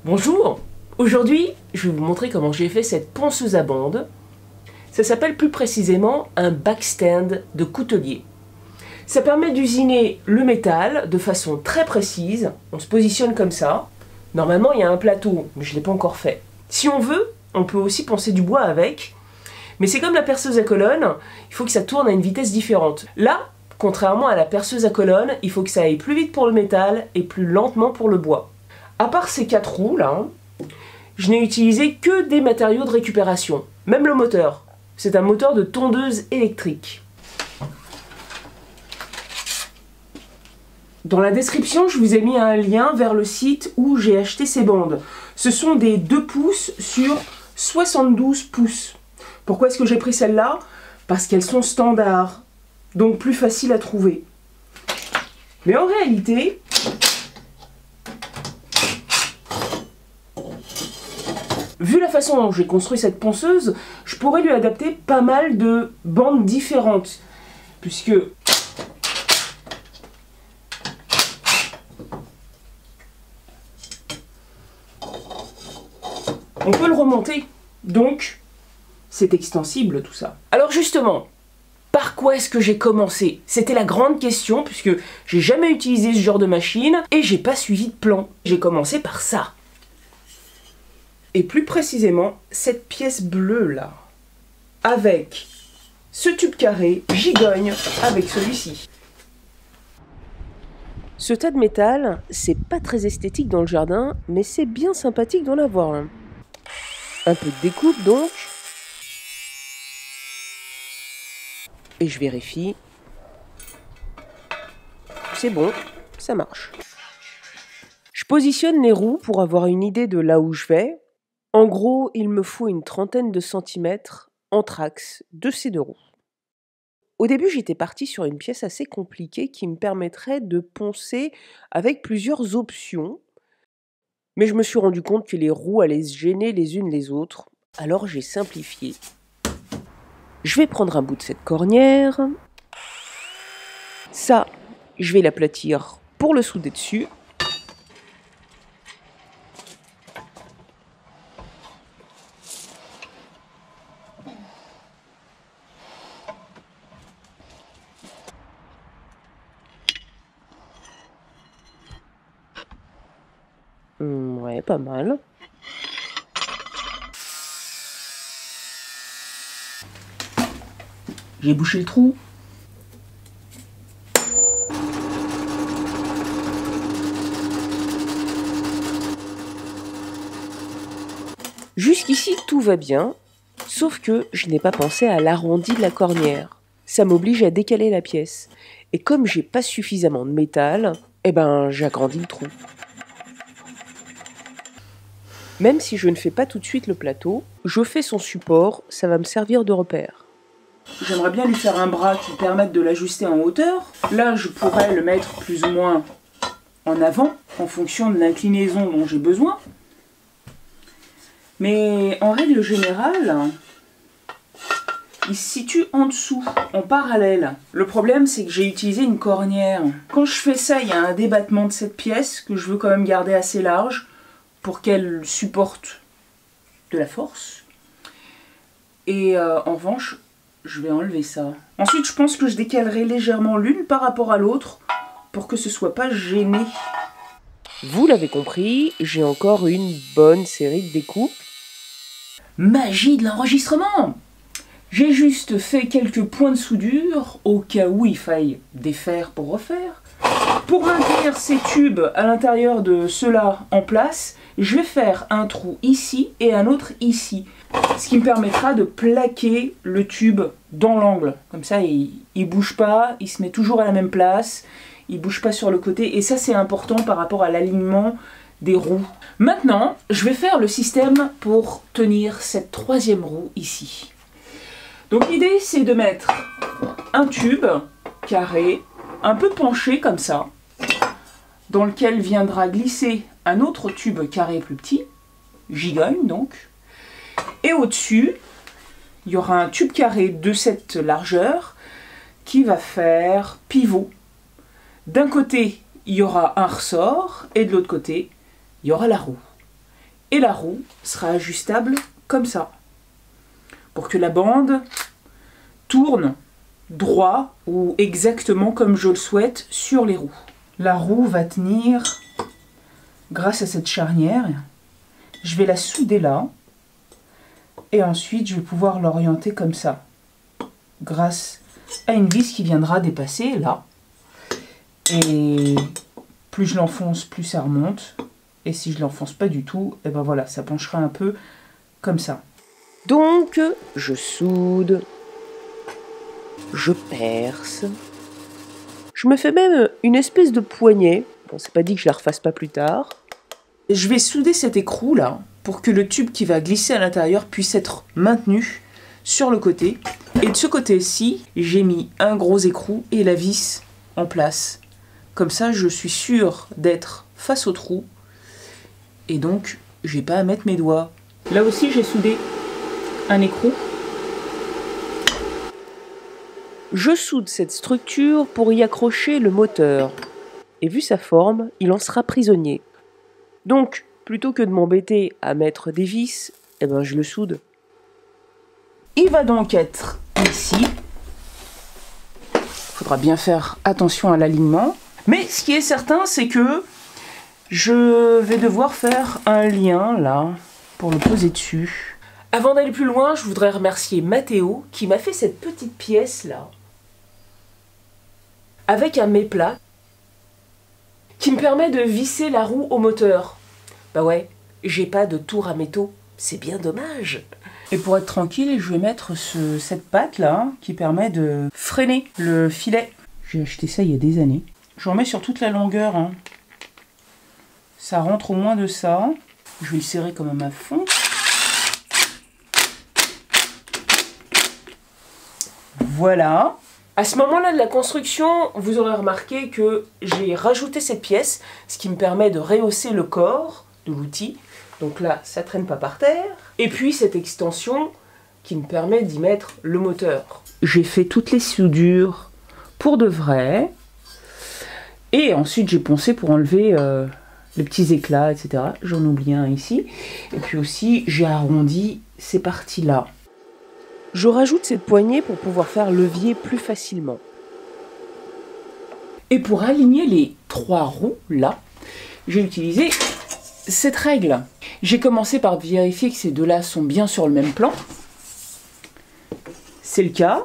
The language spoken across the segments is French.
Bonjour! Aujourd'hui, je vais vous montrer comment j'ai fait cette ponceuse à bande. Ça s'appelle plus précisément un backstand de coutelier. Ça permet d'usiner le métal de façon très précise. On se positionne comme ça. Normalement, il y a un plateau, mais je ne l'ai pas encore fait. Si on veut, on peut aussi poncer du bois avec. Mais c'est comme la perceuse à colonne, il faut que ça tourne à une vitesse différente. Là, contrairement à la perceuse à colonne, il faut que ça aille plus vite pour le métal et plus lentement pour le bois. À part ces 4 roues là, je n'ai utilisé que des matériaux de récupération. Même le moteur. C'est un moteur de tondeuse électrique. Dans la description, je vous ai mis un lien vers le site où j'ai acheté ces bandes. Ce sont des 2 pouces sur 72 pouces. Pourquoi est-ce que j'ai pris celles-là? Parce qu'elles sont standards, donc plus faciles à trouver. Mais en réalité, vu la façon dont j'ai construit cette ponceuse, je pourrais lui adapter pas mal de bandes différentes. Puisque on peut le remonter. Donc, c'est extensible tout ça. Alors justement, par quoi est-ce que j'ai commencé? C'était la grande question, puisque j'ai jamais utilisé ce genre de machine et j'ai pas suivi de plan. J'ai commencé par ça. Et plus précisément, cette pièce bleue là, avec ce tube carré gigogne avec celui-ci. Ce tas de métal, c'est pas très esthétique dans le jardin, mais c'est bien sympathique d'en avoir un. Un peu de découpe donc. Et je vérifie. C'est bon, ça marche. Je positionne les roues pour avoir une idée de là où je vais. En gros, il me faut une trentaine de centimètres entre axes de ces 2 roues. Au début, j'étais partie sur une pièce assez compliquée qui me permettrait de poncer avec plusieurs options. Mais je me suis rendu compte que les roues allaient se gêner les unes les autres. Alors j'ai simplifié. Je vais prendre un bout de cette cornière. Ça, je vais l'aplatir pour le souder dessus. Ouais, pas mal. J'ai bouché le trou. Jusqu'ici, tout va bien, sauf que je n'ai pas pensé à l'arrondi de la cornière. Ça m'oblige à décaler la pièce. Et comme j'ai pas suffisamment de métal, eh ben, j'agrandis le trou. Même si je ne fais pas tout de suite le plateau, je fais son support, ça va me servir de repère. J'aimerais bien lui faire un bras qui permette de l'ajuster en hauteur. Là, je pourrais le mettre plus ou moins en avant, en fonction de l'inclinaison dont j'ai besoin. Mais en règle générale, il se situe en dessous, en parallèle. Le problème, c'est que j'ai utilisé une cornière. Quand je fais ça, il y a un débattement de cette pièce que je veux quand même garder assez large pour qu'elle supporte de la force. Et en revanche, je vais enlever ça. Ensuite, je pense que je décalerai légèrement l'une par rapport à l'autre pour que ce soit pas gêné. Vous l'avez compris, j'ai encore une bonne série de découpes. Magie de l'enregistrement! J'ai juste fait quelques points de soudure au cas où il faille défaire pour refaire. Pour maintenir ces tubes à l'intérieur de ceux-là en place, je vais faire un trou ici et un autre ici. Ce qui me permettra de plaquer le tube dans l'angle. Comme ça, il ne bouge pas, il se met toujours à la même place, il ne bouge pas sur le côté. Et ça, c'est important par rapport à l'alignement des roues. Maintenant, je vais faire le système pour tenir cette 3e roue ici. Donc l'idée, c'est de mettre un tube carré, un peu penché comme ça, dans lequel viendra glisser un autre tube carré plus petit, gigogne donc, et au-dessus, il y aura un tube carré de cette largeur qui va faire pivot. D'un côté, il y aura un ressort, et de l'autre côté, il y aura la roue. Et la roue sera ajustable comme ça, pour que la bande tourne droit ou exactement comme je le souhaite sur les roues. La roue va tenir grâce à cette charnière. Je vais la souder là et ensuite je vais pouvoir l'orienter comme ça grâce à une vis qui viendra dépasser là. Et plus je l'enfonce, plus ça remonte. Et si je l'enfonce pas du tout, et ben voilà, ça penchera un peu comme ça. Donc, je soude, je perce, je me fais même une espèce de poignée. Bon, c'est pas dit que je la refasse pas plus tard. Je vais souder cet écrou là pour que le tube qui va glisser à l'intérieur puisse être maintenu sur le côté. Et de ce côté-ci, j'ai mis un gros écrou et la vis en place. Comme ça, je suis sûre d'être face au trou. Et donc, j'ai pas à mettre mes doigts. Là aussi, j'ai soudé un écrou. Je soude cette structure pour y accrocher le moteur. Et vu sa forme, il en sera prisonnier. Donc, plutôt que de m'embêter à mettre des vis, eh ben je le soude. Il va donc être ici. Il faudra bien faire attention à l'alignement. Mais ce qui est certain, c'est que je vais devoir faire un lien là pour le poser dessus. Avant d'aller plus loin, je voudrais remercier Mathéo qui m'a fait cette petite pièce là avec un méplat qui me permet de visser la roue au moteur. Bah ouais, j'ai pas de tour à métaux, c'est bien dommage. Et pour être tranquille, je vais mettre cette patte là qui permet de freiner le filet. J'ai acheté ça il y a des années. Je remets sur toute la longueur. Hein. Ça rentre au moins de ça. Je vais le serrer quand même à fond. Voilà. À ce moment-là de la construction, vous aurez remarqué que j'ai rajouté cette pièce, ce qui me permet de rehausser le corps de l'outil. Donc là, ça traîne pas par terre. Et puis cette extension qui me permet d'y mettre le moteur. J'ai fait toutes les soudures pour de vrai. Et ensuite, j'ai poncé pour enlever les petits éclats, etc. J'en oublie un ici. Et puis aussi, j'ai arrondi ces parties-là. Je rajoute cette poignée pour pouvoir faire levier plus facilement. Et pour aligner les 3 roues, là, j'ai utilisé cette règle. J'ai commencé par vérifier que ces deux-là sont bien sur le même plan. C'est le cas.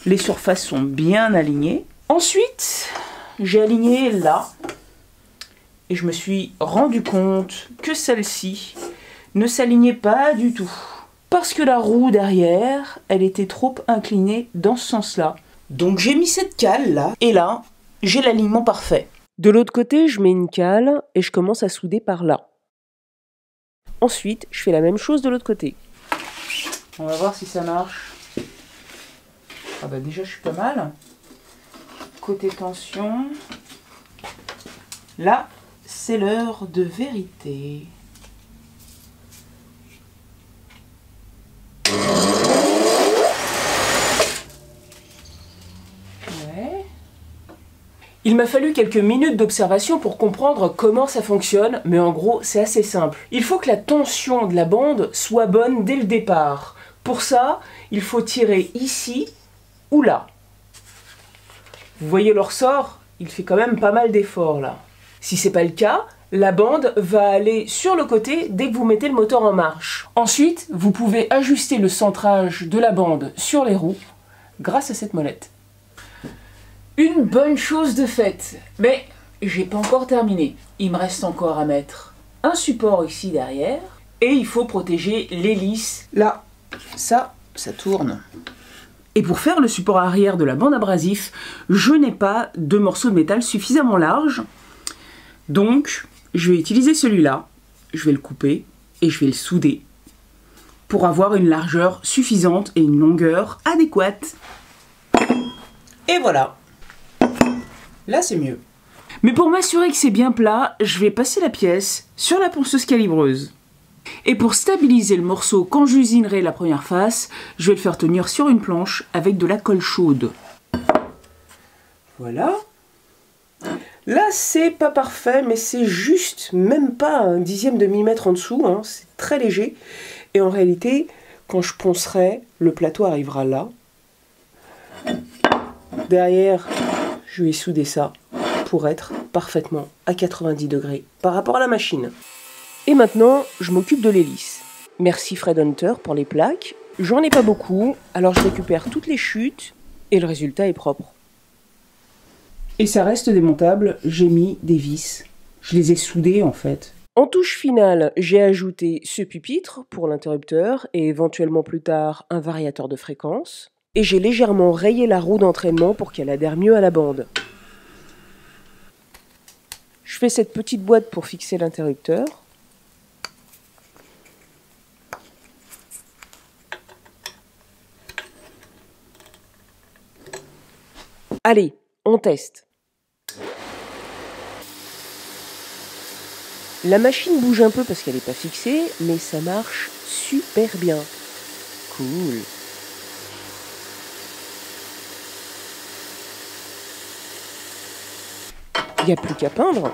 Les surfaces sont bien alignées. Ensuite, j'ai aligné là. Et je me suis rendu compte que celle-ci ne s'alignait pas du tout. Parce que la roue derrière, elle était trop inclinée dans ce sens-là. Donc j'ai mis cette cale là, et là, j'ai l'alignement parfait. De l'autre côté, je mets une cale et je commence à souder par là. Ensuite, je fais la même chose de l'autre côté. On va voir si ça marche. Ah bah déjà je suis pas mal. Côté tension. Là, c'est l'heure de vérité. Il m'a fallu quelques minutes d'observation pour comprendre comment ça fonctionne, mais en gros, c'est assez simple. Il faut que la tension de la bande soit bonne dès le départ. Pour ça, il faut tirer ici ou là. Vous voyez le ressort? Il fait quand même pas mal d'efforts là. Si c'est pas le cas, la bande va aller sur le côté dès que vous mettez le moteur en marche. Ensuite, vous pouvez ajuster le centrage de la bande sur les roues grâce à cette molette. Une bonne chose de faite, mais j'ai pas encore terminé. Il me reste encore à mettre un support ici derrière et il faut protéger l'hélice là. Ça tourne. Et pour faire le support arrière de la bande abrasif, je n'ai pas de morceau de métal suffisamment large. Donc, je vais utiliser celui-là. Je vais le couper et je vais le souder pour avoir une largeur suffisante et une longueur adéquate. Et voilà. Là, c'est mieux. Mais pour m'assurer que c'est bien plat, je vais passer la pièce sur la ponceuse calibreuse. Et pour stabiliser le morceau quand j'usinerai la première face, je vais le faire tenir sur une planche avec de la colle chaude. Voilà. Là, c'est pas parfait, mais c'est juste, même pas un dixième de millimètre en dessous, hein, c'est très léger. Et en réalité, quand je poncerai, le plateau arrivera là. Derrière, je vais souder ça pour être parfaitement à 90 degrés par rapport à la machine. Et maintenant, je m'occupe de l'hélice. Merci Fred Hunter pour les plaques. J'en ai pas beaucoup, alors je récupère toutes les chutes et le résultat est propre. Et ça reste démontable, j'ai mis des vis. Je les ai soudées en fait. En touche finale, j'ai ajouté ce pupitre pour l'interrupteur et éventuellement plus tard un variateur de fréquence. Et j'ai légèrement rayé la roue d'entraînement pour qu'elle adhère mieux à la bande. Je fais cette petite boîte pour fixer l'interrupteur. Allez, on teste. La machine bouge un peu parce qu'elle n'est pas fixée, mais ça marche super bien. Cool. Il n'y a plus qu'à peindre.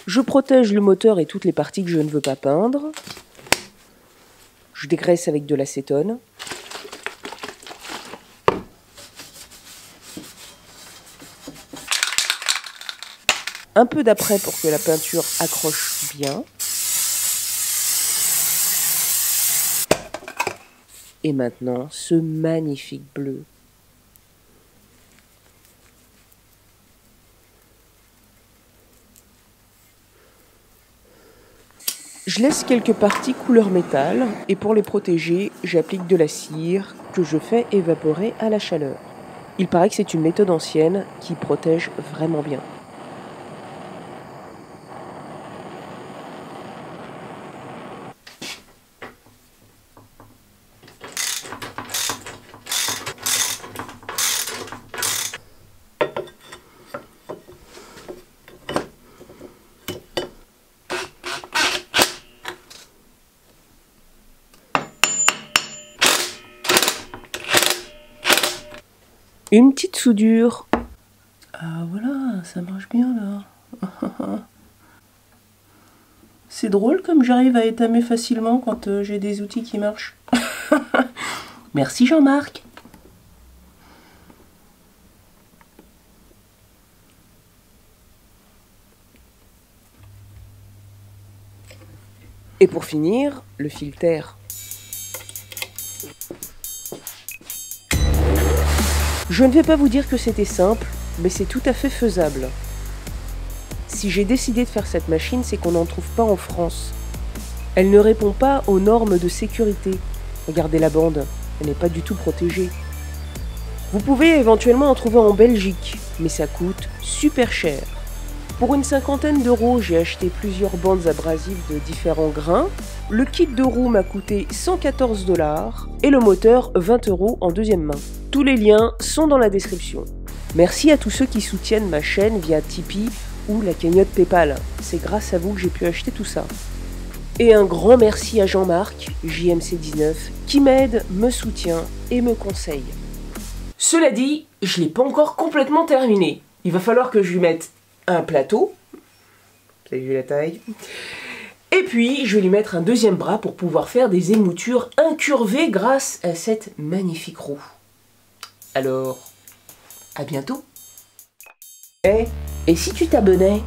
Je protège le moteur et toutes les parties que je ne veux pas peindre. Je dégraisse avec de l'acétone. Un peu d'après pour que la peinture accroche bien. Et maintenant, ce magnifique bleu. Je laisse quelques parties couleur métal et pour les protéger, j'applique de la cire que je fais évaporer à la chaleur. Il paraît que c'est une méthode ancienne qui protège vraiment bien. Une petite soudure. Ah voilà, ça marche bien là. C'est drôle comme j'arrive à étamer facilement quand j'ai des outils qui marchent. Merci Jean-Marc. Et pour finir, le filter. Je ne vais pas vous dire que c'était simple, mais c'est tout à fait faisable. Si j'ai décidé de faire cette machine, c'est qu'on n'en trouve pas en France. Elle ne répond pas aux normes de sécurité. Regardez la bande, elle n'est pas du tout protégée. Vous pouvez éventuellement en trouver en Belgique, mais ça coûte super cher. Pour une 50aine d'euros, j'ai acheté plusieurs bandes abrasives de différents grains. Le kit de roues m'a coûté 114 $ et le moteur 20 € en deuxième main. Tous les liens sont dans la description. Merci à tous ceux qui soutiennent ma chaîne via Tipeee ou la cagnotte PayPal. C'est grâce à vous que j'ai pu acheter tout ça. Et un grand merci à Jean-Marc, JMC19, qui m'aide, me soutient et me conseille. Cela dit, je ne l'ai pas encore complètement terminé. Il va falloir que je lui mette un plateau. Vous avez vu la taille. Et puis, je vais lui mettre un deuxième bras pour pouvoir faire des émoutures incurvées grâce à cette magnifique roue. Alors, à bientôt. Et si tu t'abonnais ?